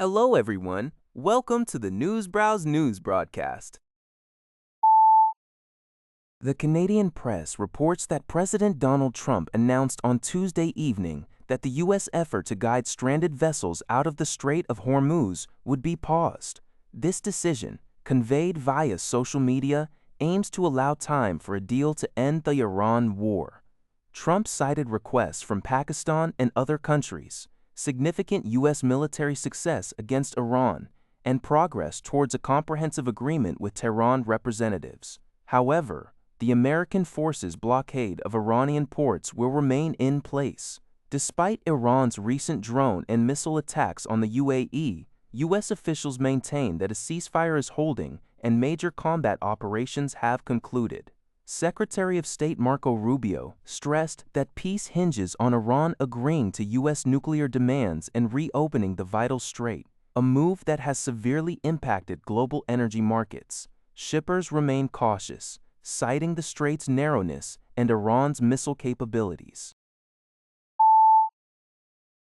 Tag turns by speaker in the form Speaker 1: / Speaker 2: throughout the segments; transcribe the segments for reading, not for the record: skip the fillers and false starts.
Speaker 1: Hello everyone, welcome to the Newsbrowse News broadcast. The Canadian press reports that President Donald Trump announced on Tuesday evening that the U.S. effort to guide stranded vessels out of the Strait of Hormuz would be paused. This decision, conveyed via social media, aims to allow time for a deal to end the Iran war. Trump cited requests from Pakistan and other countries, significant U.S. military success against Iran, and progress towards a comprehensive agreement with Tehran representatives. However, the American forces' blockade of Iranian ports will remain in place. Despite Iran's recent drone and missile attacks on the UAE, U.S. officials maintain that a ceasefire is holding and major combat operations have concluded. Secretary of State Marco Rubio stressed that peace hinges on Iran agreeing to U.S. nuclear demands and reopening the vital strait, a move that has severely impacted global energy markets. Shippers remain cautious, citing the strait's narrowness and Iran's missile capabilities.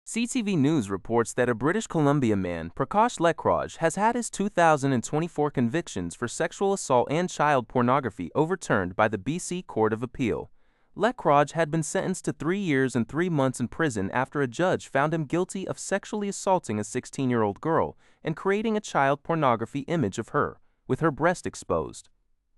Speaker 1: CTV News reports that a British Columbia man, Prakash Lekhraj, has had his 2024 convictions for sexual assault and child pornography overturned by the BC Court of Appeal. Lekhraj had been sentenced to 3 years and 3 months in prison after a judge found him guilty of sexually assaulting a 16-year-old girl and creating a child pornography image of her, with her breast exposed.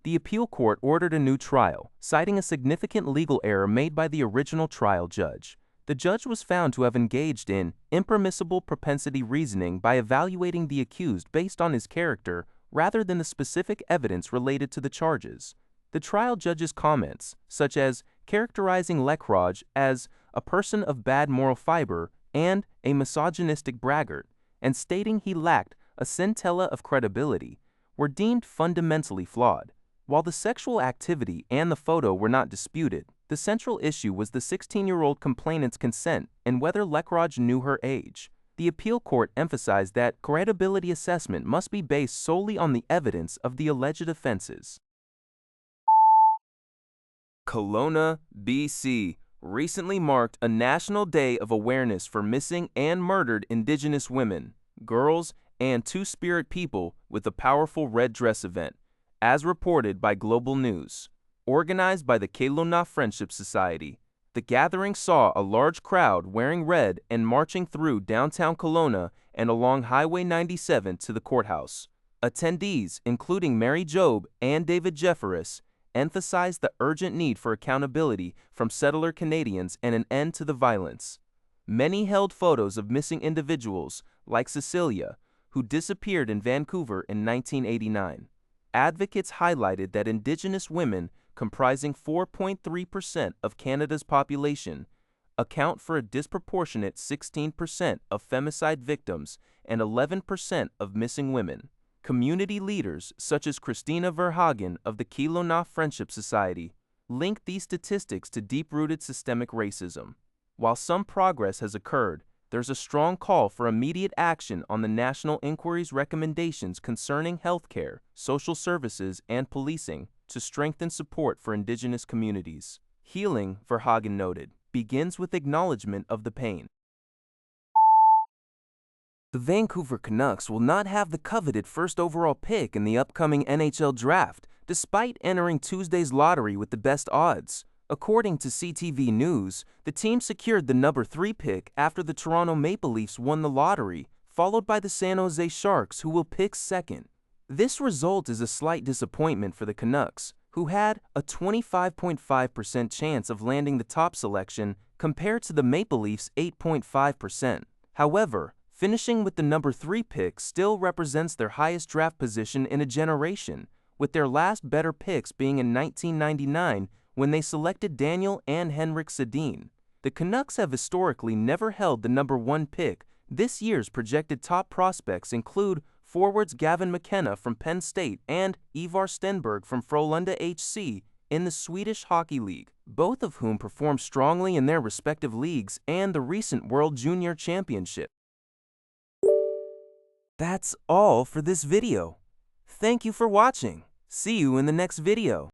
Speaker 1: The appeal court ordered a new trial, citing a significant legal error made by the original trial judge. The judge was found to have engaged in impermissible propensity reasoning by evaluating the accused based on his character rather than the specific evidence related to the charges. The trial judge's comments, such as characterizing Lekhraj as a person of bad moral fiber and a misogynistic braggart, and stating he lacked a scintilla of credibility, were deemed fundamentally flawed. While the sexual activity and the photo were not disputed, the central issue was the 16-year-old complainant's consent and whether Lekhraj knew her age. The appeal court emphasized that credibility assessment must be based solely on the evidence of the alleged offenses. Kelowna, BC, recently marked a National Day of Awareness for Missing and Murdered Indigenous Women, Girls, and Two-Spirit People with a powerful red dress event, as reported by Global News. Organized by the Kelowna Friendship Society, the gathering saw a large crowd wearing red and marching through downtown Kelowna and along Highway 97 to the courthouse. Attendees, including Mary Jobe and David Jeffress, emphasized the urgent need for accountability from settler Canadians and an end to the violence. Many held photos of missing individuals, like Cecilia, who disappeared in Vancouver in 1989. Advocates highlighted that Indigenous women, comprising 4.3% of Canada's population, account for a disproportionate 16% of femicide victims and 11% of missing women. Community leaders such as Christina Verhagen of the Kelowna Friendship Society linked these statistics to deep-rooted systemic racism. While some progress has occurred, there's a strong call for immediate action on the National Inquiry's recommendations concerning healthcare, social services, and policing to strengthen support for Indigenous communities. Healing, Verhagen noted, begins with acknowledgement of the pain. The Vancouver Canucks will not have the coveted first overall pick in the upcoming NHL draft, despite entering Tuesday's lottery with the best odds. According to CTV News, the team secured the number 3 pick after the Toronto Maple Leafs won the lottery, followed by the San Jose Sharks, who will pick second. This result is a slight disappointment for the Canucks, who had a 25.5% chance of landing the top selection compared to the Maple Leafs' 8.5%. However, finishing with the number 3 pick still represents their highest draft position in a generation, with their last better picks being in 1999 when they selected Daniel and Henrik Sedin. The Canucks have historically never held the number 1 pick. This year's projected top prospects include forwards Gavin McKenna from Penn State and Ivar Stenberg from Frölunda HC in the Swedish Hockey League, both of whom performed strongly in their respective leagues and the recent World Junior Championship. That's all for this video. Thank you for watching. See you in the next video.